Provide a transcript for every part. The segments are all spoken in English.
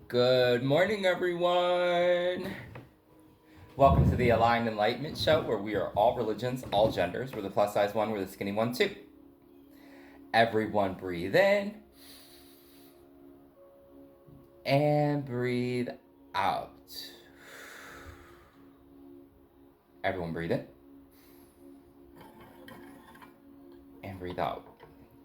Good morning, everyone. Welcome to the Aligned Enlightenment Show, where we are all religions, all genders. We're the plus size one, we're the skinny one, too. Everyone breathe in and breathe out. Everyone breathe in and breathe out.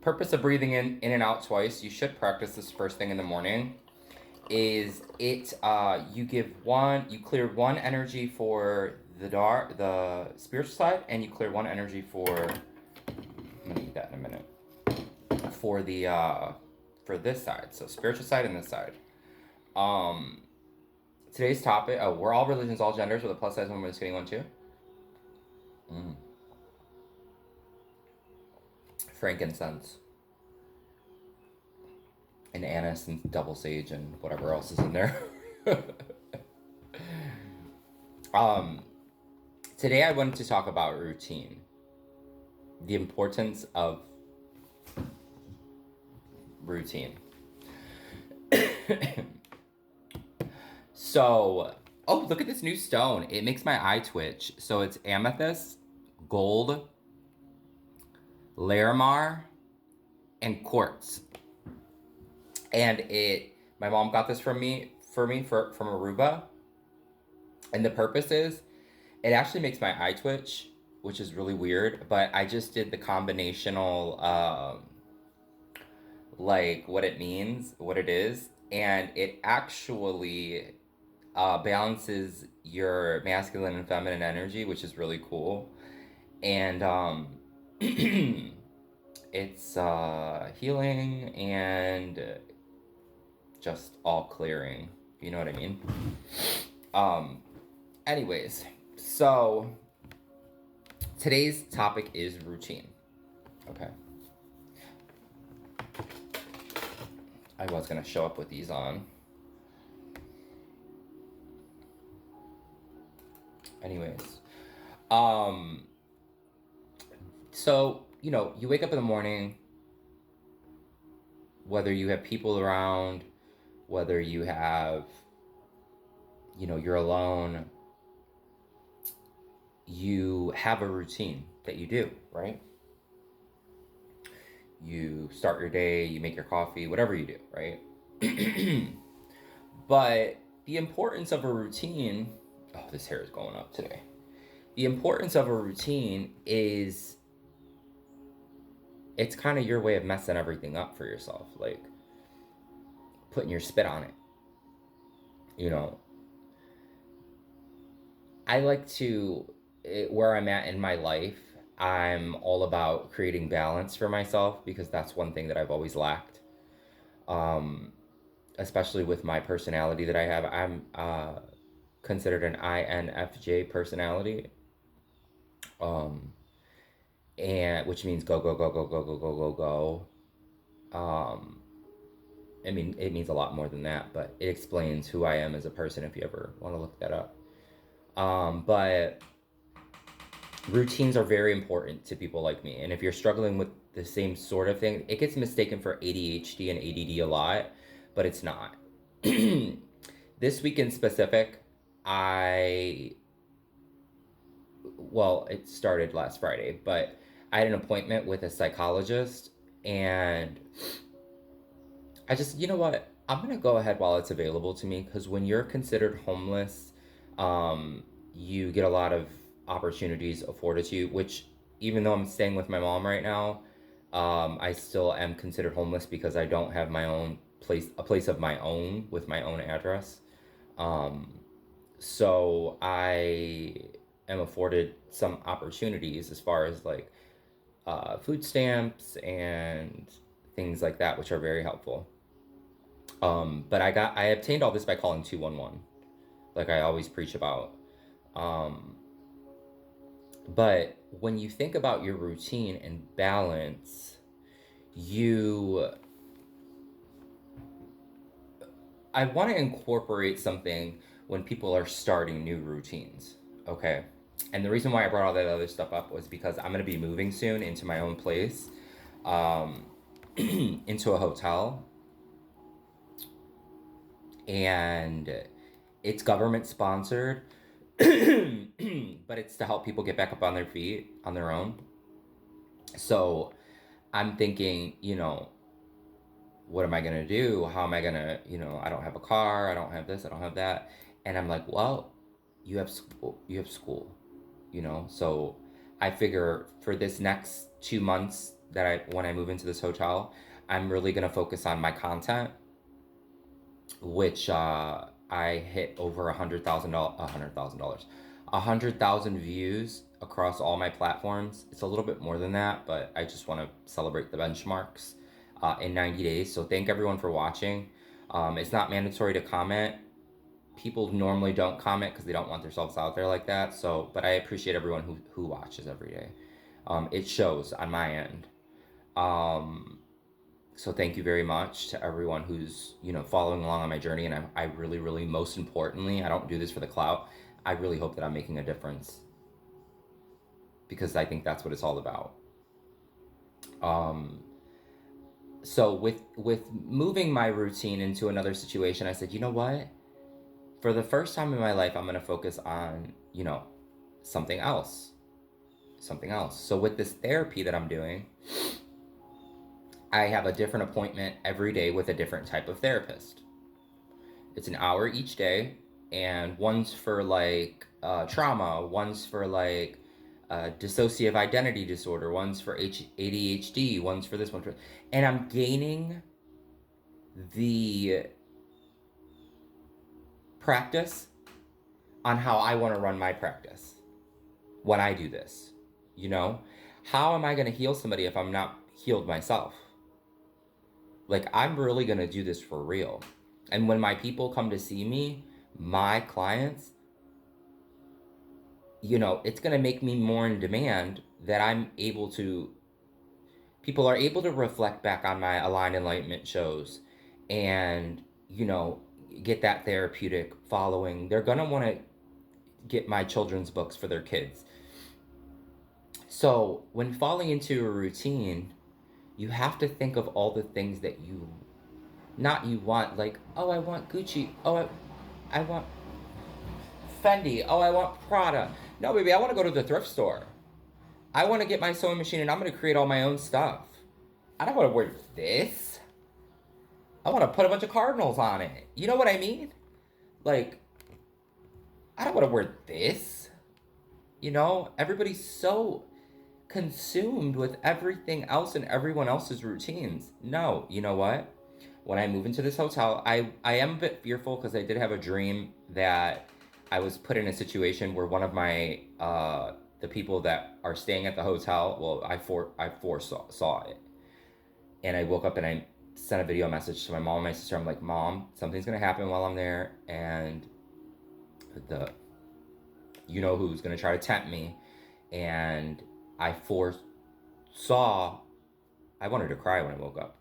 Purpose of breathing in and out twice, you should practice this first thing in the morning, is you clear one energy for the spiritual side, and you clear one energy for, I'm gonna eat that in a minute, for the for this side. So spiritual side and this side. Um Today's topic, we're all religions, all genders, with a plus size one, with a skinny one, too. Frankincense and anise and double sage and whatever else is in there. um Today I wanted to talk about routine, the importance of routine. So, oh, look at this new stone. It makes my eye twitch. So it's amethyst, gold, larimar, and quartz. And my mom got this from Aruba. And the purpose is, it actually makes my eye twitch, which is really weird. But I just did the combinational, like what it means, what it is, and it actually balances your masculine and feminine energy, which is really cool. And it's healing and just all clearing. You know what I mean? Anyways, so today's topic is routine. Okay. I was gonna show up with these on. Anyways, so you wake up in the morning, whether you have people around, whether you have, you're alone, you have a routine that you do, right? You start your day, you make your coffee, whatever you do, right? But the importance of a routine, oh, this hair is going up today. The importance of a routine is, it's kind of your way of messing everything up for yourself, like putting your spit on it. I like to, where I'm at in my life, I'm all about creating balance for myself, because that's one thing that I've always lacked. Especially with my personality that I have. I'm considered an INFJ personality, and which means go go go go go go go go go. I mean, it means a lot more than that, but it explains who I am as a person if you ever want to look that up. But routines are very important to people like me, and if you're struggling with the same sort of thing, it gets mistaken for ADHD and ADD a lot, but it's not. This week in specific, well, it started last Friday, but I had an appointment with a psychologist, and I just, you know what? I'm gonna go ahead while it's available to me, because when you're considered homeless, you get a lot of opportunities afforded to you. Which, even though I'm staying with my mom right now, I still am considered homeless because I don't have my own a place of my own with my own address. So I am afforded some opportunities as far as like food stamps and things like that, which are very helpful. But I obtained all this by calling 211, like I always preach about. But when you think about your routine and balance, I want to incorporate something when people are starting new routines. Okay. And the reason why I brought all that other stuff up was because I'm going to be moving soon into my own place, into a hotel. and it's government sponsored, but it's to help people get back up on their feet on their own. So I'm thinking, what am I going to do? How am I going to, I don't have a car, I don't have this, I don't have that. And I'm like, well, you have school. So I figure for this next 2 months when I move into this hotel, I'm really going to focus on my content, which I hit over $100,000, 100,000 views across all my platforms. It's a little bit more than that, but I just want to celebrate the benchmarks in 90 days. So thank everyone for watching. It's not mandatory to comment. People normally don't comment because they don't want themselves out there like that. So, but I appreciate everyone who watches every day. It shows on my end. Um, so thank you very much to everyone who's following along on my journey. And I really, really, most importantly, I don't do this for the clout. I really hope that I'm making a difference, because I think that's what it's all about. Um, so with moving my routine into another situation, I said, you know what? For the first time in my life, I'm going to focus on something else, something else. So with this therapy that I'm doing, I have a different appointment every day with a different type of therapist. It's an hour each day, and one's for like trauma, one's for like dissociative identity disorder, one's for ADHD, one's for this one. And I'm gaining the practice on how I want to run my practice when I do this. How am I going to heal somebody if I'm not healed myself? Like, I'm really going to do this for real. And when my people come to see me, my clients, it's going to make me more in demand, that people are able to reflect back on my Aligned Enlightenment shows and, get that therapeutic following. They're going to want to get my children's books for their kids. So when falling into a routine, you have to think of all the things that you want, like, oh, I want Gucci, oh, I want Fendi, oh, I want Prada. No, baby, I want to go to the thrift store. I want to get my sewing machine and I'm going to create all my own stuff. I don't want to wear this. I want to put a bunch of cardinals on it. You know what I mean? Like, I don't want to wear this. Everybody's so consumed with everything else and everyone else's routines. No, you know what? When I move into this hotel, I am a bit fearful, because I did have a dream that I was put in a situation where one of my the people that are staying at the hotel, well, I foresaw it, and I woke up and I sent a video message to my mom and my sister. I'm like, Mom, something's gonna happen while I'm there, and the who's gonna try to tempt me, and I foresaw. I wanted to cry when I woke up.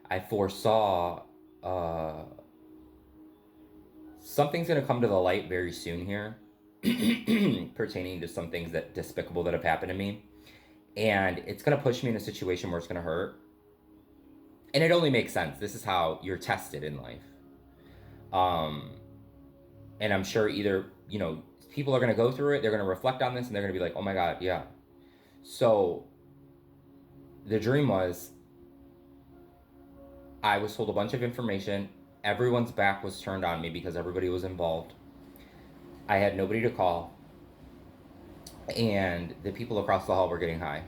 I foresaw something's going to come to the light very soon here, pertaining to some things that despicable that have happened to me, and it's going to push me in a situation where it's going to hurt. And it only makes sense. This is how you're tested in life. And I'm sure either people are going to go through it, they're going to reflect on this, and they're going to be like, oh my god, yeah. So the dream was, I was told a bunch of information. Everyone's back was turned on me because everybody was involved. I had nobody to call. And the people across the hall were getting high.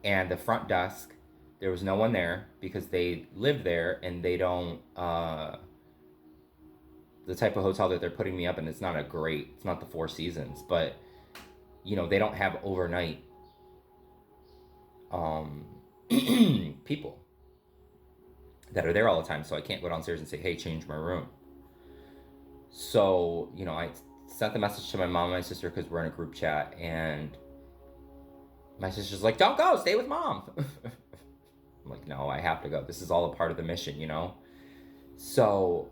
And the front desk, there was no one there because they live there and they don't, the type of hotel that they're putting me up in, it's not the Four Seasons, but, they don't have overnight people that are there all the time. So I can't go downstairs and say, hey, change my room. So, I sent the message to my mom and my sister, because we're in a group chat, and my sister's like, don't go, stay with mom. I'm like, no, I have to go. This is all a part of the mission, So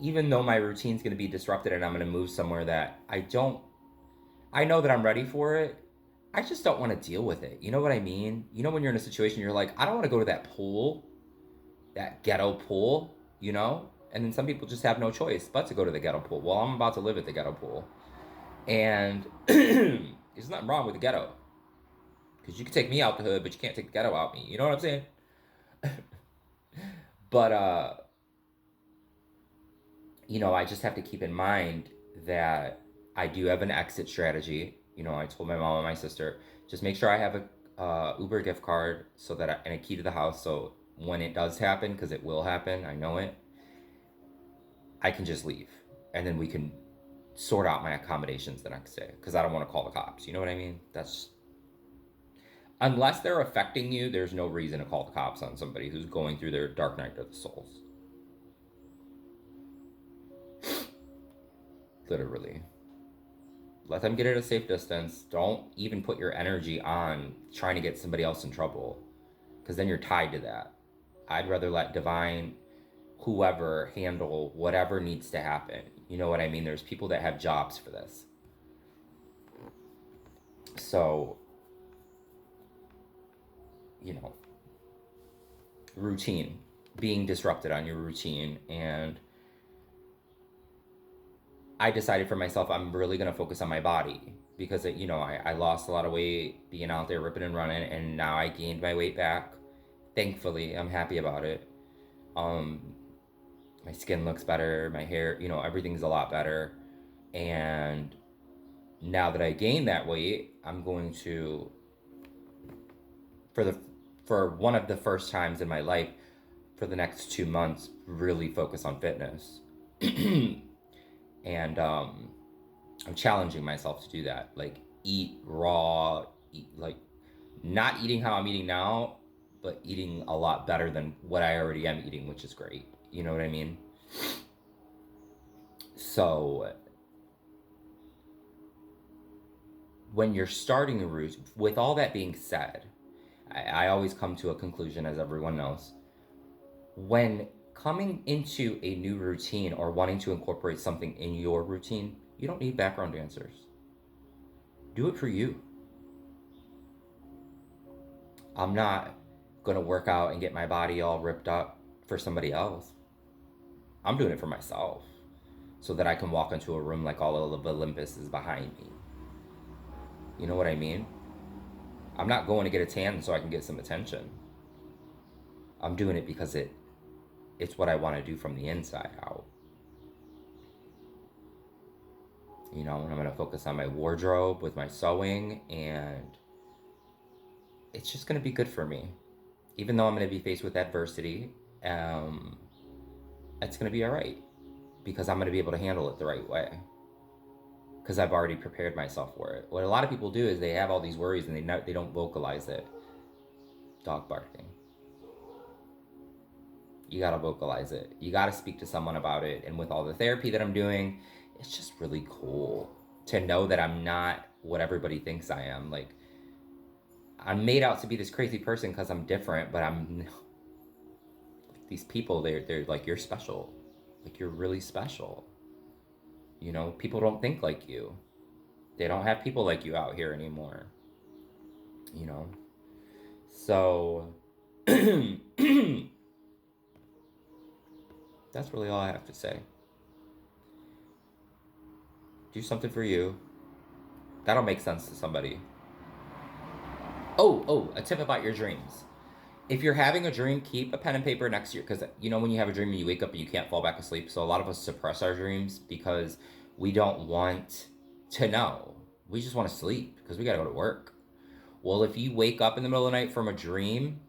even though my routine's going to be disrupted and I'm going to move somewhere that I know that I'm ready for it, I just don't want to deal with it. You know what I mean? When you're in a situation, you're like, I don't want to go to that pool that ghetto pool, you know? And then some people just have no choice but to go to the ghetto pool. Well, I'm about to live at the ghetto pool. And there's nothing wrong with the ghetto. Because you can take me out the hood, but you can't take the ghetto out me. You know what I'm saying? But, you know, I just have to keep in mind that I do have an exit strategy. You know, I told my mom and my sister, just make sure I have a Uber gift card so that and a key to the house. So when it does happen, because it will happen, I know it, I can just leave. And then we can sort out my accommodations the next day because I don't want to call the cops. You know what I mean? That's unless they're affecting you, there's no reason to call the cops on somebody who's going through their dark night of the souls. Literally. Let them get at a safe distance. Don't even put your energy on trying to get somebody else in trouble because then you're tied to that. I'd rather let divine, whoever, handle whatever needs to happen. You know what I mean? There's people that have jobs for this. So, you know, routine, being disrupted on your routine. And I decided for myself, I'm really going to focus on my body because, you know, I lost a lot of weight being out there ripping and running, and now I gained my weight back. Thankfully, I'm happy about it. Um, my skin looks better, my hair, you know, everything's a lot better. And now that I gained that weight, I'm going to, for the for one of the first times in my life, for the next 2 months, really focus on fitness. And I'm challenging myself to do that. Like eat raw, eat like not eating how I'm eating now, but eating a lot better than what I already am eating, which is great. You know what I mean? So when you're starting a routine, with all that being said, I always come to a conclusion, as everyone knows. When coming into a new routine or wanting to incorporate something in your routine, you don't need background dancers. Do it for you. I'm not going to work out and get my body all ripped up for somebody else. I'm doing it for myself so that I can walk into a room like all of Olympus is behind me. You know what I mean? I'm not going to get a tan so I can get some attention. I'm doing it because it's what I want to do from the inside out. You know, and I'm going to focus on my wardrobe with my sewing, and it's just going to be good for me. Even though I'm going to be faced with adversity, it's going to be all right because I'm going to be able to handle it the right way because I've already prepared myself for it. What a lot of people do is they have all these worries and they don't vocalize it. Dog barking. You got to vocalize it. You got to speak to someone about it. And with all the therapy that I'm doing, it's just really cool to know that I'm not what everybody thinks I am. Like, I'm made out to be this crazy person because I'm different, but I'm these people, they're like, you're special. Like, you're really special. You know, people don't think like you. They don't have people like you out here anymore. You know? So, that's really all I have to say. Do something for you. That'll make sense to somebody. Oh, a tip about your dreams. If you're having a dream, keep a pen and paper next to you because you know when you have a dream and you wake up and you can't fall back asleep. So a lot of us suppress our dreams because we don't want to know. We just want to sleep because we got to go to work. Well, if you wake up in the middle of the night from a dream,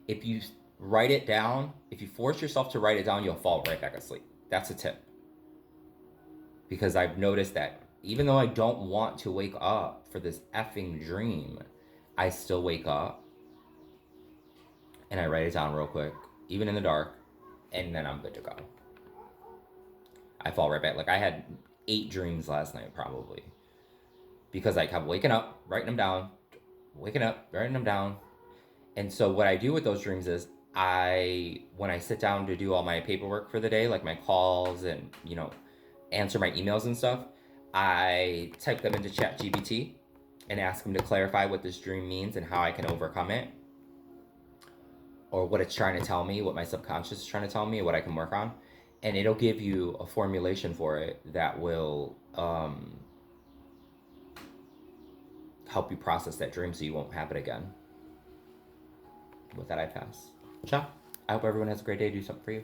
if you write it down, if you force yourself to write it down, you'll fall right back asleep. That's a tip. Because I've noticed that even though I don't want to wake up for this effing dream, I still wake up and I write it down real quick, even in the dark, and then I'm good to go. I fall right back. Like I had 8 dreams last night, probably, because I kept waking up, writing them down, waking up, writing them down. And so what I do with those dreams is when I sit down to do all my paperwork for the day, like my calls and, you know, answer my emails and stuff, I type them into ChatGPT and ask them to clarify what this dream means and how I can overcome it. or what it's trying to tell me, what my subconscious is trying to tell me, what I can work on, and it'll give you a formulation for it that will help you process that dream so you won't have it again. With that, I pass. Ciao. I hope everyone has a great day. Do something for you.